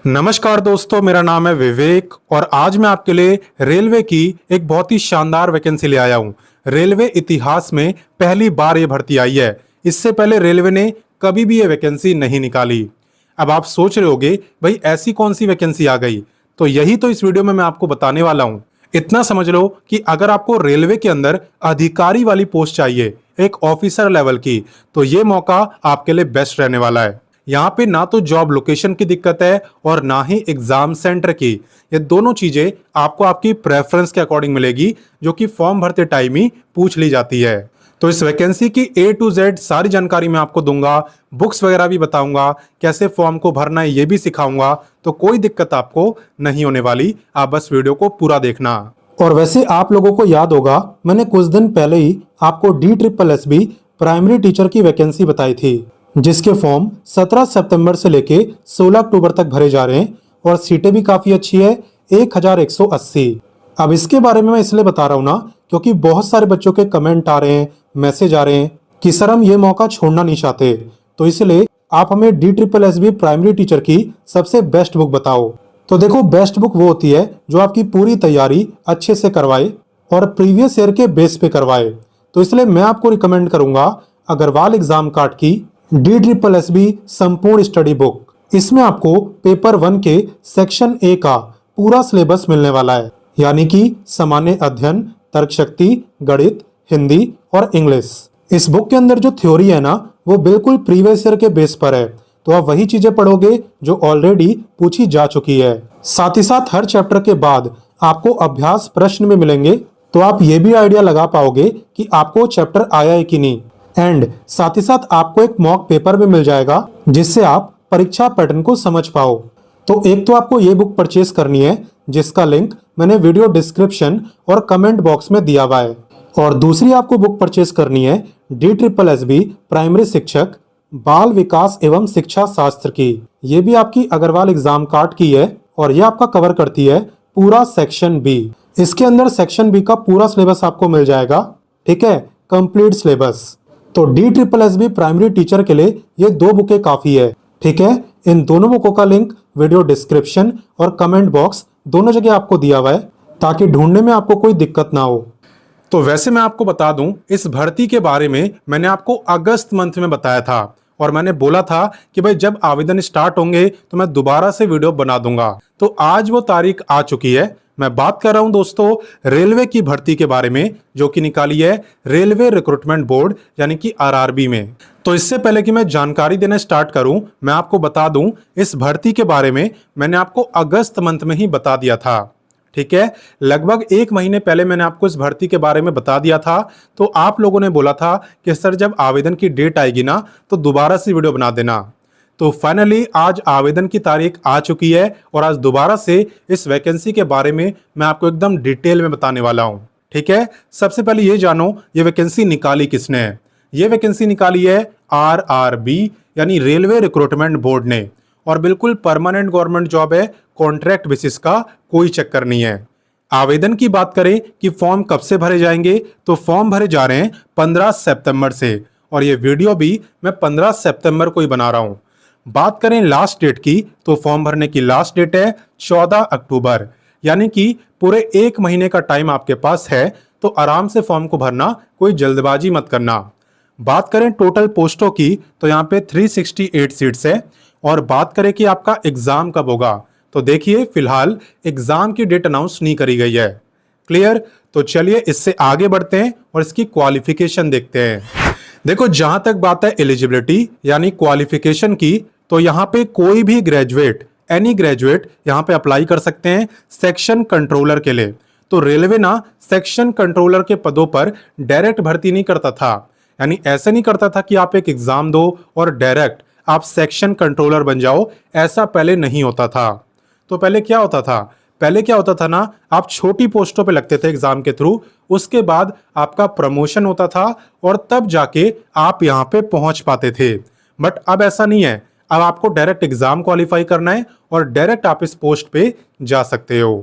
नमस्कार दोस्तों, मेरा नाम है विवेक और आज मैं आपके लिए रेलवे की एक बहुत ही शानदार वैकेंसी ले आया हूं। रेलवे इतिहास में पहली बार ये भर्ती आई है। इससे पहले रेलवे ने कभी भी ये वैकेंसी नहीं निकाली। अब आप सोच रहे होंगे, भाई ऐसी कौन सी वैकेंसी आ गई? तो यही तो इस वीडियो में मैं आपको बताने वाला हूं। इतना समझ लो कि अगर आपको रेलवे के अंदर अधिकारी वाली पोस्ट चाहिए, एक ऑफिसर लेवल की, तो ये मौका आपके लिए बेस्ट रहने वाला है। यहाँ पे ना तो जॉब लोकेशन की दिक्कत है और ना ही एग्जाम सेंटर की। ये दोनों चीजें आपको आपकी प्रेफरेंस के अकॉर्डिंग मिलेगी, जो कि फॉर्म भरते टाइम ही पूछ ली जाती है। तो इस वैकेंसी की A to Z सारी जानकारी मैं आपको दूंगा, बुक्स वगैरह भी बताऊंगा, कैसे फॉर्म को भरना है ये भी सिखाऊंगा। तो कोई दिक्कत आपको नहीं होने वाली, आप बस वीडियो को पूरा देखना। और वैसे आप लोगों को याद होगा, मैंने कुछ दिन पहले ही आपको DSSB प्राइमरी टीचर की वैकेंसी बताई थी, जिसके फॉर्म 17 सितंबर से लेके 16 अक्टूबर तक भरे जा रहे हैं और सीटें भी काफी अच्छी है, 1180। अब इसके बारे में मैं इसलिए बता रहा हूँ ना, क्योंकि बहुत सारे बच्चों के कमेंट आ रहे हैं, मैसेज आ रहे हैं कि सर हम ये मौका छोड़ना नहीं चाहते, तो इसलिए आप हमें DSSB प्राइमरी टीचर की सबसे बेस्ट बुक बताओ। तो देखो, बेस्ट बुक वो होती है जो आपकी पूरी तैयारी अच्छे से करवाए और प्रीवियस ईयर के बेस पे करवाए। तो इसलिए मैं आपको रिकमेंड करूंगा अग्रवाल एग्जाम कार्ड की DSSB संपूर्ण स्टडी बुक। इसमें आपको पेपर 1 के सेक्शन A का पूरा सिलेबस मिलने वाला है, यानी कि सामान्य अध्ययन, तर्क शक्ति, गणित, हिंदी और इंग्लिश। इस बुक के अंदर जो थ्योरी है ना, वो बिल्कुल प्रीवियस ईयर के बेस पर है, तो आप वही चीजें पढ़ोगे जो ऑलरेडी पूछी जा चुकी है। साथ ही साथ हर चैप्टर के बाद आपको अभ्यास प्रश्न भी मिलेंगे, तो आप ये भी आइडिया लगा पाओगे कि आपको चैप्टर आया है कि नहीं। एंड साथ ही साथ आपको एक मॉक पेपर भी मिल जाएगा, जिससे आप परीक्षा पैटर्न को समझ पाओ। तो एक तो आपको ये बुक परचेस करनी है, जिसका लिंक मैंने वीडियो डिस्क्रिप्शन और कमेंट बॉक्स में दिया हुआ है। और दूसरी आपको बुक परचेस करनी है DSSB प्राइमरी शिक्षक बाल विकास एवं शिक्षा शास्त्र की। ये भी आपकी अग्रवाल एग्जाम कार्ड की है और ये आपका कवर करती है पूरा सेक्शन B। इसके अंदर सेक्शन B का पूरा सिलेबस आपको मिल जाएगा, ठीक है, कंप्लीट सिलेबस। तो DSSB प्राइमरी टीचर के लिए ये 2 बुकें काफी है, ठीक है। इन दोनों बुकों का लिंक वीडियो डिस्क्रिप्शन और कमेंट बॉक्स दोनों जगह आपको दिया हुआ है, ताकि ढूंढने में आपको कोई दिक्कत ना हो। तो वैसे मैं आपको बता दूं, इस भर्ती के बारे में मैंने आपको अगस्त मंथ में बताया था और मैंने बोला था कि भाई जब आवेदन स्टार्ट होंगे तो मैं दोबारा से वीडियो बना दूंगा। तो आज वो तारीख आ चुकी है। मैं बात कर रहा हूं दोस्तों रेलवे की भर्ती के बारे में, जो कि निकाली है रेलवे रिक्रूटमेंट बोर्ड यानी कि RRB में। तो इससे पहले कि मैं जानकारी देना स्टार्ट करूं, मैं आपको बता दूं इस भर्ती के बारे में मैंने आपको अगस्त मंथ में ही बता दिया था, ठीक है। लगभग 1 महीने पहले मैंने आपको इस भर्ती के बारे में बता दिया था। तो आप लोगों ने बोला था कि सर जब आवेदन की डेट आएगी ना तो दोबारा से वीडियो बना देना। तो फाइनली आज आवेदन की तारीख आ चुकी है और आज दोबारा से इस वैकेंसी के बारे में मैं आपको एकदम डिटेल में बताने वाला हूं, ठीक है। सबसे पहले ये जानो ये वैकेंसी निकाली किसने है। ये वैकेंसी निकाली है RRB यानी रेलवे रिक्रूटमेंट बोर्ड ने, और बिल्कुल परमानेंट गवर्नमेंट जॉब है, कॉन्ट्रैक्ट बेसिस का कोई चक्कर नहीं है। आवेदन की बात करें कि फॉर्म कब से भरे जाएंगे, तो फॉर्म भरे जा रहे हैं 15 सितंबर से, और ये वीडियो भी मैं 15 सितंबर को ही बना रहा हूं। बात करें लास्ट डेट की, तो फॉर्म भरने की लास्ट डेट है 14 अक्टूबर, यानी कि पूरे 1 महीने का टाइम आपके पास है। तो आराम से फॉर्म को भरना, कोई जल्दबाजी मत करना। बात करें टोटल पोस्टों की, तो यहाँ पे 368 सीट्स है। और बात करें कि आपका एग्जाम कब होगा, तो देखिए फिलहाल एग्जाम की डेट अनाउंस नहीं करी गई है। क्लियर? तो चलिए इससे आगे बढ़ते हैं और इसकी क्वालिफिकेशन देखते हैं। देखो, जहां तक बात है एलिजिबिलिटी यानी क्वालिफिकेशन की, तो यहाँ पे कोई भी ग्रेजुएट, एनी ग्रेजुएट यहाँ पे अप्लाई कर सकते हैं सेक्शन कंट्रोलर के लिए। तो रेलवे ना सेक्शन कंट्रोलर के पदों पर डायरेक्ट भर्ती नहीं करता था, यानी ऐसे नहीं करता था कि आप एक एग्जाम दो और डायरेक्ट आप सेक्शन कंट्रोलर बन जाओ, ऐसा पहले नहीं होता था। तो पहले क्या होता था ना, आप छोटी पोस्टों पे लगते थे एग्जाम के थ्रू, उसके बाद आपका प्रमोशन होता था और तब जाके आप यहाँ पे पहुंच पाते थे। बट अब ऐसा नहीं है, अब आपको डायरेक्ट एग्जाम क्वालिफाई करना है और डायरेक्ट आप इस पोस्ट पे जा सकते हो।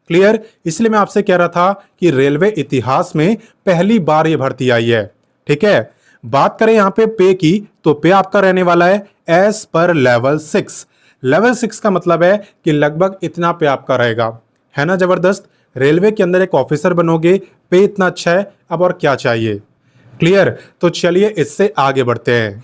क्लियर? इसलिए मैं आपसे कह रहा था कि रेलवे इतिहास में पहली बार ये भर्ती आई है, ठीक है। बात करें यहाँ पे पे की, तो पे आपका रहने वाला है एज पर लेवल 6, लेवल 6 का मतलब है कि लगभग इतना पे आपका रहेगा, है ना जबरदस्त। रेलवे के अंदर एक ऑफिसर बनोगे, पे इतना अच्छा है, अब और क्या चाहिए। क्लियर। तो चलिए इससे आगे बढ़ते हैं।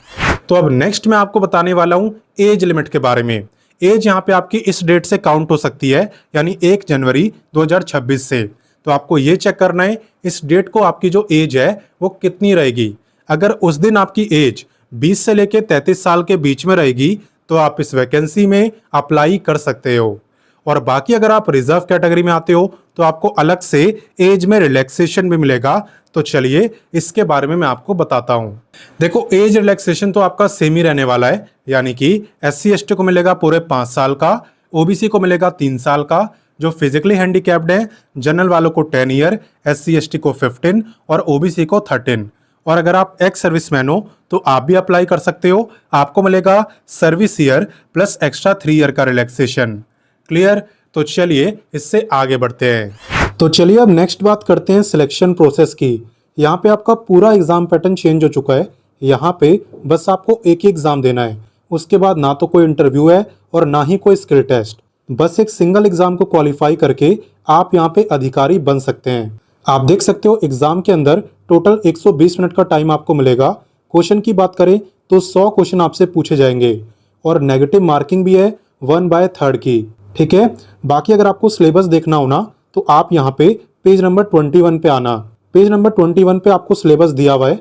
तो अब नेक्स्ट मैं आपको बताने वाला हूं एज लिमिट के बारे में। एज यहाँ पे आपकी इस डेट से काउंट हो सकती है, यानी 1 जनवरी 2026 से। तो आपको ये चेक करना है इस डेट को आपकी जो एज है वो कितनी रहेगी। अगर उस दिन आपकी एज 20 से लेके 33 साल के बीच में रहेगी तो आप इस वैकेंसी में अप्लाई कर सकते हो। और बाकी अगर आप रिजर्व कैटेगरी में आते हो तो आपको अलग से एज में रिलैक्सेशन भी मिलेगा। तो चलिए इसके बारे में मैं आपको बताता हूं। देखो एज रिलैक्सेशन तो आपका सेम ही रहने वाला है, यानी कि SC/ST को मिलेगा पूरे 5 साल का, OBC को मिलेगा 3 साल का, जो फिजिकली हैंडीकैप्ड है जनरल वालों को 10 ईयर, SC/ST को 15 और OBC को 13। और अगर आप एक्स सर्विसमैन हो तो आप भी अप्लाई कर सकते हो, आपको मिलेगा service year plus extra 3 year का रिलैक्सेशन। क्लियर। तो चलिए इससे आगे बढ़ते हैं। तो चलिए अब नेक्स्ट बात करते हैं सिलेक्शन प्रोसेस की। यहाँ पे आपका पूरा एग्जाम पैटर्न चेंज हो चुका है। यहाँ पे बस आपको एक ही एग्जाम देना है, उसके बाद ना तो कोई इंटरव्यू है और ना ही कोई स्किल टेस्ट। बस एक सिंगल एग्जाम को क्वालिफाई करके आप यहाँ पे अधिकारी बन सकते हैं। आप देख सकते हो एग्जाम के अंदर टोटल 120 मिनट का टाइम आपको मिलेगा। क्वेश्चन की बात करें तो 100 क्वेश्चन आपसे पूछे जाएंगे और नेगेटिव मार्किंग भी है 1/3 की। ठीक है। बाकी अगर आपको सिलेबस देखना हो ना तो आप यहाँ पे पेज नंबर 21 पे आना। पेज नंबर 21 पे आपको सिलेबस दिया हुआ है।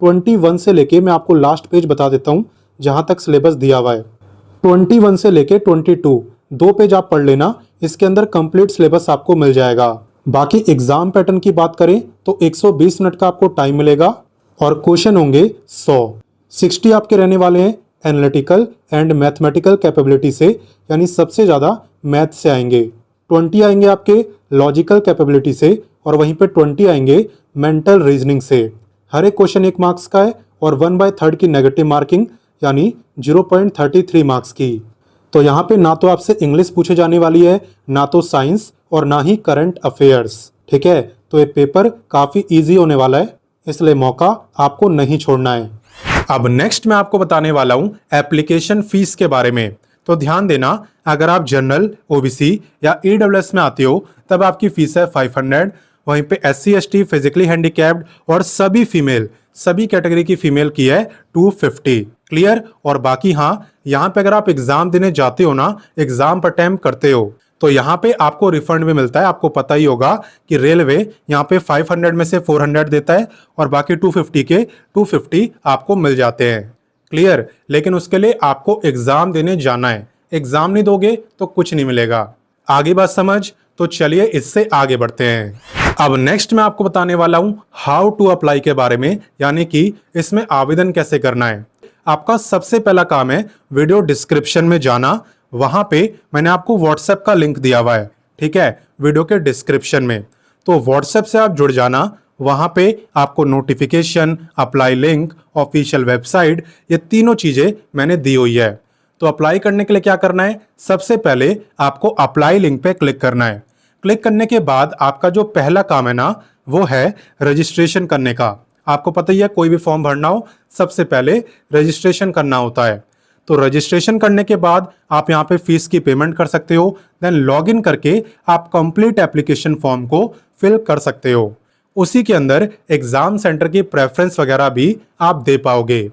21 से लेके मैं आपको लास्ट पेज बता देता हूँ जहाँ तक सिलेबस दिया हुआ है। 21 से लेके 22 2 पेज आप पढ़ लेना, इसके अंदर कंप्लीट सिलेबस आपको मिल जाएगा। बाकी एग्जाम पैटर्न की बात करें तो 120 मिनट का आपको टाइम मिलेगा और क्वेश्चन होंगे 100। 60 आपके रहने वाले हैं एनालिटिकल एंड मैथमेटिकल कैपेबिलिटी से, यानी सबसे ज़्यादा मैथ से आएंगे। 20 आएंगे आपके लॉजिकल कैपेबिलिटी से और वहीं पे 20 आएंगे मेंटल रीजनिंग से। हर एक क्वेश्चन 1 मार्क्स का है और 1/3 की नेगेटिव मार्किंग यानी 0.33 मार्क्स की। तो यहाँ पे ना तो आपसे इंग्लिश पूछे जाने वाली है, ना तो साइंस और ना ही करंट अफेयर्स। ठीक है। तो ये पेपर काफ़ी ईजी होने वाला है, इसलिए मौका आपको नहीं छोड़ना है। अब नेक्स्ट मैं आपको बताने वाला हूं एप्लीकेशन फीस के बारे में। तो ध्यान देना, अगर आप जनरल, OBC या EWS में आते हो तब आपकी फीस है 500। वहीं पे SC/ST, फिजिकली हैंडीकैप्ड और सभी फीमेल, सभी कैटेगरी की फीमेल की है 250। क्लियर। और बाकी हाँ, यहाँ पे अगर आप एग्जाम देने जाते हो ना, एग्जाम पर अटेम्प्ट करते हो तो यहाँ पे आपको रिफंड भी मिलता है। आपको पता ही होगा कि रेलवे यहाँ पे 500 में से 400 देता है और बाकी 250 के 250 आपको मिल जाते हैं। क्लियर। लेकिन उसके लिए आपको एग्जाम देने जाना है, एग्जाम नहीं दोगे तो कुछ नहीं मिलेगा। आगे बात समझ। तो चलिए इससे आगे बढ़ते हैं। अब नेक्स्ट मैं आपको बताने वाला हूं हाउ टू अप्लाई के बारे में, यानी कि इसमें आवेदन कैसे करना है। आपका सबसे पहला काम है वीडियो डिस्क्रिप्शन में जाना, वहां पे मैंने आपको व्हाट्सएप का लिंक दिया हुआ है। ठीक है, वीडियो के डिस्क्रिप्शन में। तो व्हाट्सएप से आप जुड़ जाना, वहां पे आपको notification, apply link, official website, ये तीनों चीजें मैंने दी हुई है। तो अप्लाई करने के लिए क्या करना है, सबसे पहले आपको अप्लाई लिंक पे क्लिक करना है। क्लिक करने के बाद आपका जो पहला काम है ना, वो है रजिस्ट्रेशन करने का। आपको पता ही है कोई भी फॉर्म भरना हो सबसे पहले रजिस्ट्रेशन करना होता है। तो रजिस्ट्रेशन करने के बाद आप यहाँ पे फीस की पेमेंट कर सकते हो। देन लॉग इन करके आप कंप्लीट एप्लीकेशन फॉर्म को फिल कर सकते हो। उसी के अंदर एग्जाम सेंटर की प्रेफरेंस वगैरह भी आप दे पाओगे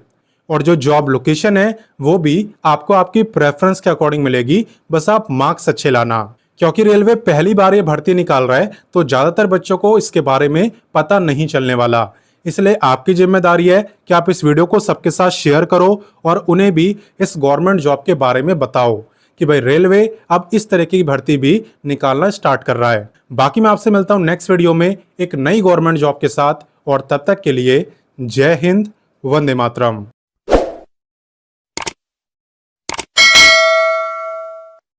और जो जॉब लोकेशन है वो भी आपको आपकी प्रेफरेंस के अकॉर्डिंग मिलेगी। बस आप मार्क्स अच्छे लाना, क्योंकि रेलवे पहली बार ये भर्ती निकाल रहा है तो ज्यादातर बच्चों को इसके बारे में पता नहीं चलने वाला। इसलिए आपकी जिम्मेदारी है कि आप इस वीडियो को सबके साथ शेयर करो और उन्हें भी इस गवर्नमेंट जॉब के बारे में बताओ कि भाई रेलवे अब इस तरह की भर्ती भी निकालना स्टार्ट कर रहा है। बाकी मैं आपसे मिलता हूं नेक्स्ट वीडियो में एक नई गवर्नमेंट जॉब के साथ, और तब तक के लिए जय हिंद, वंदे मातरम।